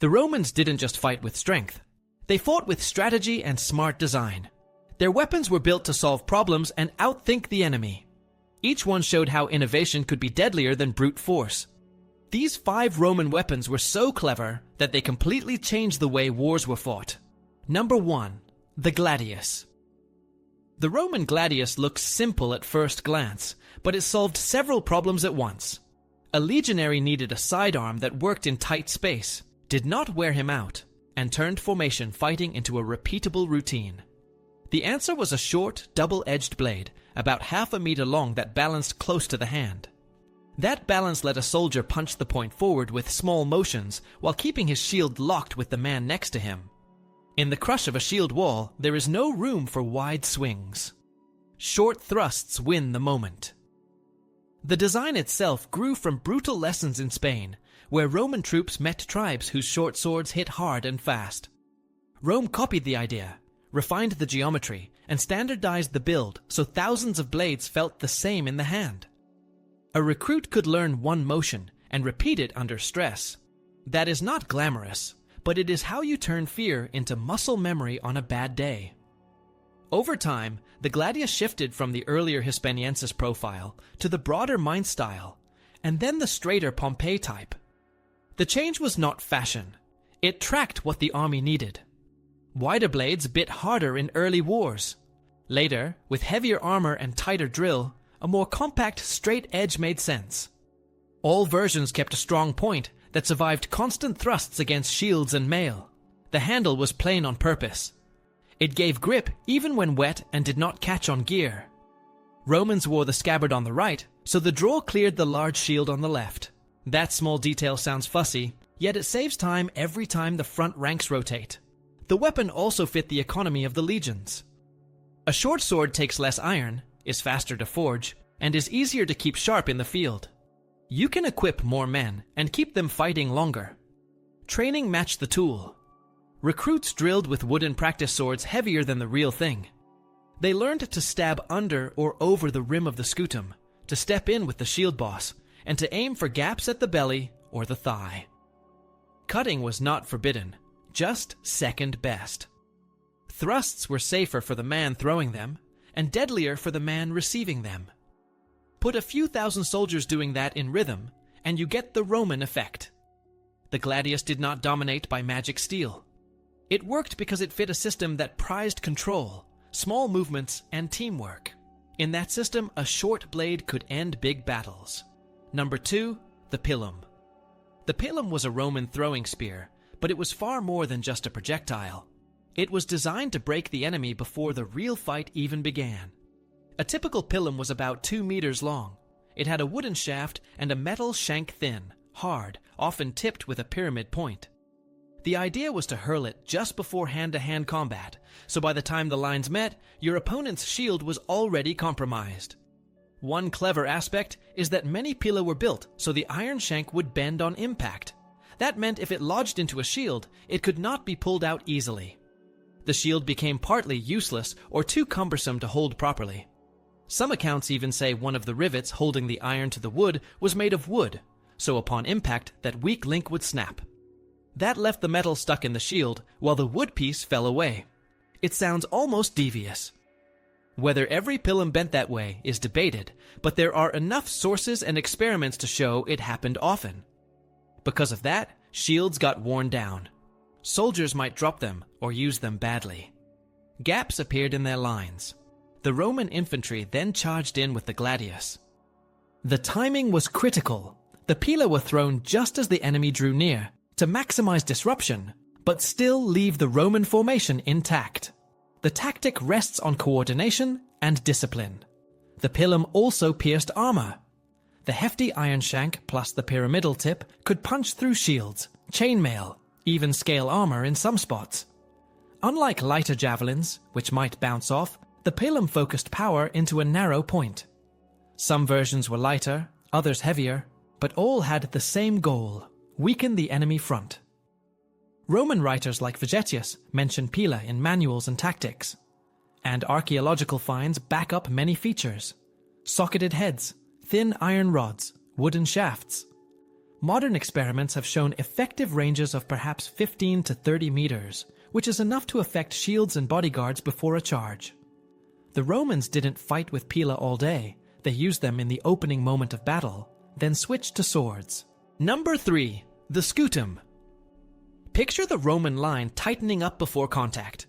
The Romans didn't just fight with strength. They fought with strategy and smart design. Their weapons were built to solve problems and outthink the enemy. Each one showed how innovation could be deadlier than brute force. These 5 Roman weapons were so clever that they completely changed the way wars were fought. Number 1. The gladius. The Roman gladius looks simple at first glance, but it solved several problems at once. A legionary needed a sidearm that worked in tight space, did not wear him out, and turned formation fighting into a repeatable routine. The answer was a short, double-edged blade, about half a meter long that balanced close to the hand. That balance let a soldier punch the point forward with small motions while keeping his shield locked with the man next to him. In the crush of a shield wall, there is no room for wide swings. Short thrusts win the moment. The design itself grew from brutal lessons in Spain, where Roman troops met tribes whose short swords hit hard and fast. Rome copied the idea, refined the geometry, and standardized the build so thousands of blades felt the same in the hand. A recruit could learn one motion and repeat it under stress. That is not glamorous, but it is how you turn fear into muscle memory on a bad day. Over time, the gladius shifted from the earlier Hispaniensis profile to the broader Mainz style, and then the straighter Pompey type. The change was not fashion. It tracked what the army needed. Wider blades bit harder in early wars. Later, with heavier armor and tighter drill, a more compact straight edge made sense. All versions kept a strong point that survived constant thrusts against shields and mail. The handle was plain on purpose. It gave grip even when wet and did not catch on gear. Romans wore the scabbard on the right, so the draw cleared the large shield on the left. That small detail sounds fussy, yet it saves time every time the front ranks rotate. The weapon also fit the economy of the legions. A short sword takes less iron, is faster to forge, and is easier to keep sharp in the field. You can equip more men and keep them fighting longer. Training matched the tool. Recruits drilled with wooden practice swords heavier than the real thing. They learned to stab under or over the rim of the scutum, to step in with the shield boss, and to aim for gaps at the belly or the thigh. Cutting was not forbidden, just second best. Thrusts were safer for the man throwing them, and deadlier for the man receiving them. Put a few thousand soldiers doing that in rhythm, and you get the Roman effect. The gladius did not dominate by magic steel. It worked because it fit a system that prized control, small movements, and teamwork. In that system, a short blade could end big battles. Number 2, the pilum. The pilum was a Roman throwing spear, but it was far more than just a projectile. It was designed to break the enemy before the real fight even began. A typical pilum was about 2 meters long. It had a wooden shaft and a metal shank thin, hard, often tipped with a pyramid point. The idea was to hurl it just before hand-to-hand combat, so by the time the lines met, your opponent's shield was already compromised. One clever aspect is that many pila were built so the iron shank would bend on impact. That meant if it lodged into a shield, it could not be pulled out easily. The shield became partly useless or too cumbersome to hold properly. Some accounts even say one of the rivets holding the iron to the wood was made of wood, so upon impact that weak link would snap. That left the metal stuck in the shield while the wood piece fell away. It sounds almost devious. Whether every pilum bent that way is debated, but there are enough sources and experiments to show it happened often. Because of that, shields got worn down. Soldiers might drop them or use them badly. Gaps appeared in their lines. The Roman infantry then charged in with the gladius. The timing was critical. The pila were thrown just as the enemy drew near, to maximize disruption, but still leave the Roman formation intact. The tactic rests on coordination and discipline. The pilum also pierced armor. The hefty iron shank plus the pyramidal tip could punch through shields, chainmail, even scale armor in some spots. Unlike lighter javelins, which might bounce off, the pilum focused power into a narrow point. Some versions were lighter, others heavier, but all had the same goal: weaken the enemy front. Roman writers like Vegetius mention pila in manuals and tactics, and archaeological finds back up many features: socketed heads, thin iron rods, wooden shafts. Modern experiments have shown effective ranges of perhaps 15 to 30 meters, which is enough to affect shields and bodyguards before a charge. The Romans didn't fight with pila all day. They used them in the opening moment of battle, then switched to swords. Number 3. The scutum. Picture the Roman line tightening up before contact.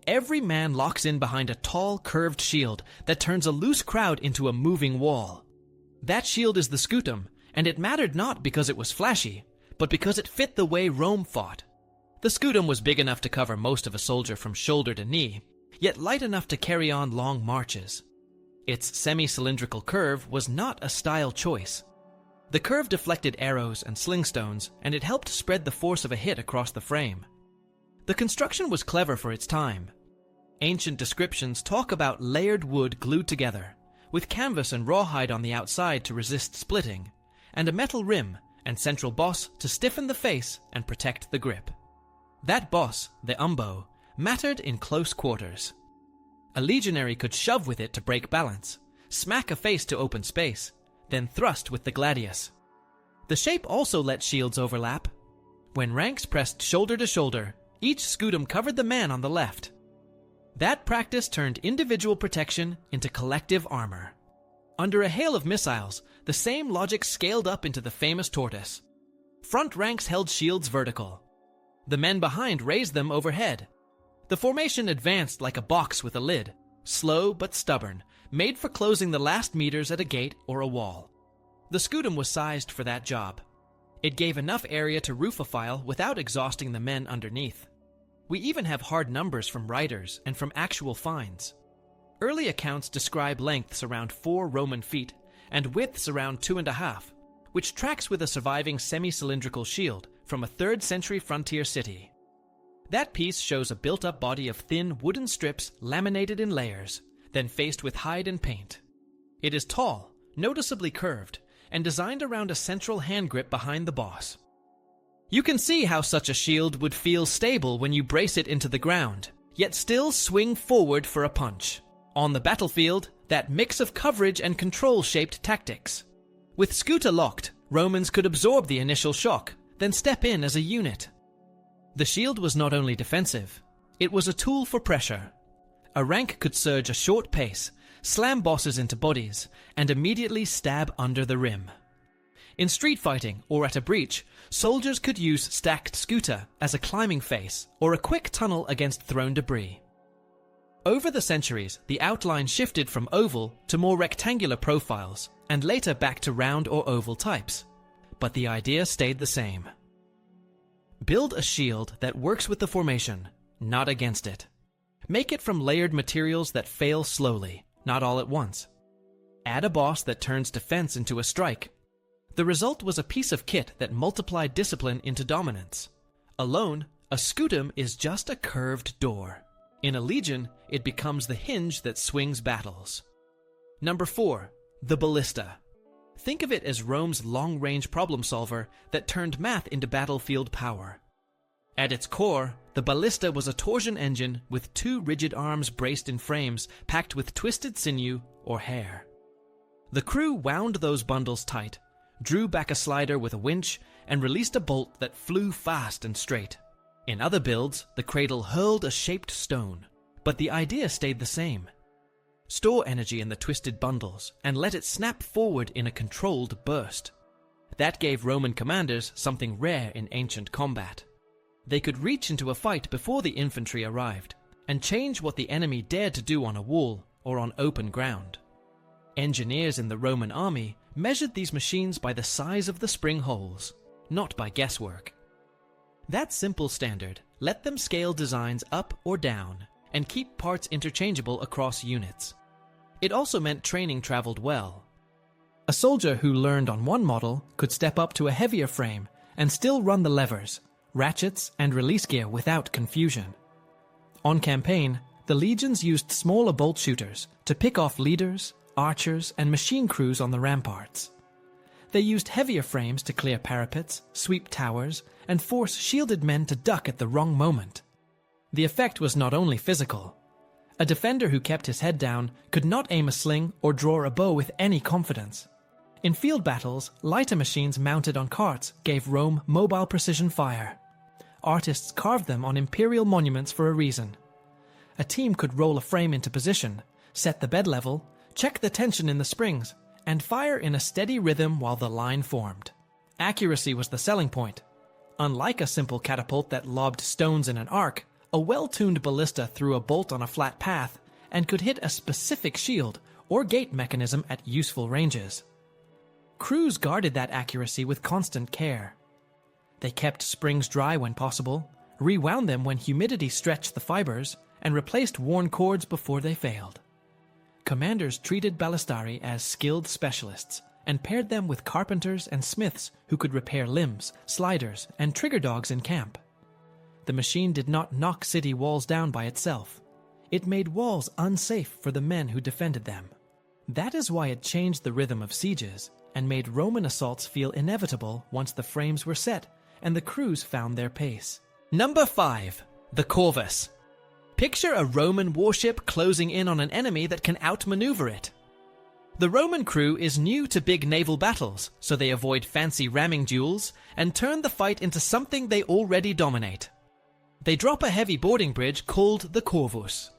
Every man locks in behind a tall, curved shield that turns a loose crowd into a moving wall. That shield is the scutum, and it mattered not because it was flashy, but because it fit the way Rome fought. The scutum was big enough to cover most of a soldier from shoulder to knee, yet light enough to carry on long marches. Its semi-cylindrical curve was not a style choice. The curve deflected arrows and sling stones, and it helped spread the force of a hit across the frame. The construction was clever for its time. Ancient descriptions talk about layered wood glued together, with canvas and rawhide on the outside to resist splitting, and a metal rim and central boss to stiffen the face and protect the grip. That boss, the umbo, mattered in close quarters. A legionary could shove with it to break balance, smack a face to open space, then thrust with the gladius. The shape also let shields overlap. When ranks pressed shoulder to shoulder, each scutum covered the man on the left. That practice turned individual protection into collective armor. Under a hail of missiles, the same logic scaled up into the famous tortoise. Front ranks held shields vertical. The men behind raised them overhead. The formation advanced like a box with a lid, slow but stubborn, made for closing the last meters at a gate or a wall. The scutum was sized for that job. It gave enough area to roof a file without exhausting the men underneath. We even have hard numbers from writers and from actual finds. Early accounts describe lengths around 4 Roman feet and widths around 2.5, which tracks with a surviving semi-cylindrical shield from a 3rd century frontier city. That piece shows a built-up body of thin wooden strips laminated in layers, then faced with hide and paint. It is tall, noticeably curved, and designed around a central hand grip behind the boss. You can see how such a shield would feel stable when you brace it into the ground, yet still swing forward for a punch. On the battlefield, that mix of coverage and control shaped tactics. With scuta locked, Romans could absorb the initial shock, then step in as a unit. The shield was not only defensive, it was a tool for pressure. A rank could surge a short pace, slam bosses into bodies, and immediately stab under the rim. In street fighting or at a breach, soldiers could use stacked scuta as a climbing face or a quick tunnel against thrown debris. Over the centuries, the outline shifted from oval to more rectangular profiles, and later back to round or oval types. But the idea stayed the same. Build a shield that works with the formation, not against it. Make it from layered materials that fail slowly, not all at once. Add a boss that turns defense into a strike. The result was a piece of kit that multiplied discipline into dominance. Alone, a scutum is just a curved door. In a legion, it becomes the hinge that swings battles. Number 4. The ballista. Think of it as Rome's long-range problem solver that turned math into battlefield power. At its core, the ballista was a torsion engine with 2 rigid arms braced in frames packed with twisted sinew or hair. The crew wound those bundles tight, drew back a slider with a winch, and released a bolt that flew fast and straight. In other builds, the cradle hurled a shaped stone, but the idea stayed the same. Store energy in the twisted bundles and let it snap forward in a controlled burst. That gave Roman commanders something rare in ancient combat. They could reach into a fight before the infantry arrived, and change what the enemy dared to do on a wall or on open ground. Engineers in the Roman army measured these machines by the size of the spring holes, not by guesswork. That simple standard let them scale designs up or down and keep parts interchangeable across units. It also meant training traveled well. A soldier who learned on one model could step up to a heavier frame and still run the levers, ratchets, and release gear without confusion. On campaign, the legions used smaller bolt shooters to pick off leaders, archers, and machine crews on the ramparts. They used heavier frames to clear parapets, sweep towers, and force shielded men to duck at the wrong moment. The effect was not only physical. A defender who kept his head down could not aim a sling or draw a bow with any confidence. In field battles, lighter machines mounted on carts gave Rome mobile precision fire. Artists carved them on imperial monuments for a reason. A team could roll a frame into position, set the bed level, check the tension in the springs, and fire in a steady rhythm while the line formed. Accuracy was the selling point. Unlike a simple catapult that lobbed stones in an arc, a well-tuned ballista threw a bolt on a flat path and could hit a specific shield or gate mechanism at useful ranges. Crews guarded that accuracy with constant care. They kept springs dry when possible, rewound them when humidity stretched the fibers, and replaced worn cords before they failed. Commanders treated ballistari as skilled specialists and paired them with carpenters and smiths who could repair limbs, sliders, and trigger dogs in camp. The machine did not knock city walls down by itself. It made walls unsafe for the men who defended them. That is why it changed the rhythm of sieges and made Roman assaults feel inevitable once the frames were set and the crews found their pace. Number 5. The corvus. Picture a Roman warship closing in on an enemy that can outmaneuver it. The Roman crew is new to big naval battles, so they avoid fancy ramming duels and turn the fight into something they already dominate. They drop a heavy boarding bridge called the corvus.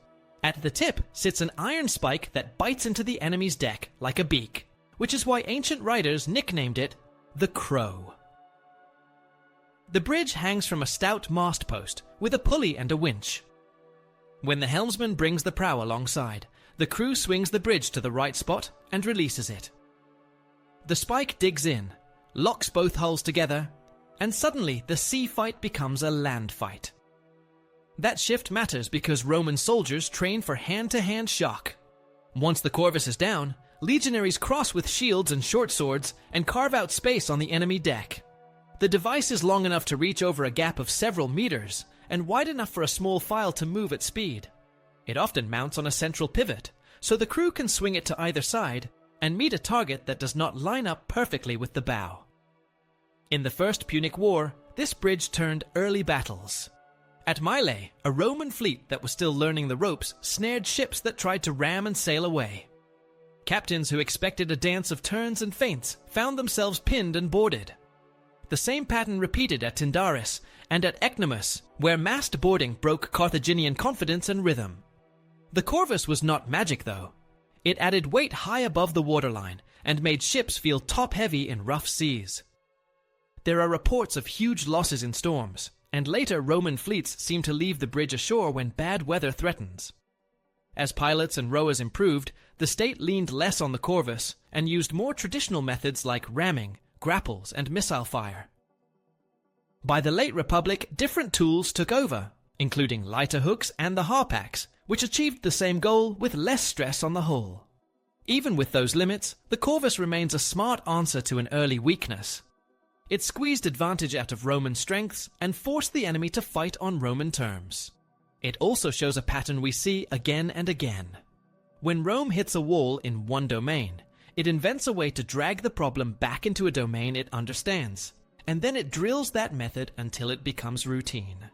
At the tip sits an iron spike that bites into the enemy's deck like a beak, which is why ancient writers nicknamed it the crow. The bridge hangs from a stout mast post with a pulley and a winch. When the helmsman brings the prow alongside, the crew swings the bridge to the right spot and releases it. The spike digs in, locks both hulls together, and suddenly the sea fight becomes a land fight. That shift matters because Roman soldiers train for hand-to-hand shock. Once the corvus is down, legionaries cross with shields and short swords and carve out space on the enemy deck. The device is long enough to reach over a gap of several meters and wide enough for a small file to move at speed. It often mounts on a central pivot, so the crew can swing it to either side and meet a target that does not line up perfectly with the bow. In the First Punic War, this bridge turned early battles. At Mylae, a Roman fleet that was still learning the ropes snared ships that tried to ram and sail away. Captains who expected a dance of turns and feints found themselves pinned and boarded. The same pattern repeated at Tyndaris and at Ecnomus, where massed boarding broke Carthaginian confidence and rhythm. The corvus was not magic, though. It added weight high above the waterline and made ships feel top-heavy in rough seas. There are reports of huge losses in storms, and later Roman fleets seem to leave the bridge ashore when bad weather threatens. As pilots and rowers improved, the state leaned less on the corvus and used more traditional methods like ramming, grapples, and missile fire. By the late Republic, different tools took over, including lighter hooks and the harpax, which achieved the same goal with less stress on the hull. Even with those limits, the corvus remains a smart answer to an early weakness. It squeezed advantage out of Roman strengths and forced the enemy to fight on Roman terms. It also shows a pattern we see again and again. When Rome hits a wall in one domain, it invents a way to drag the problem back into a domain it understands, and then it drills that method until it becomes routine.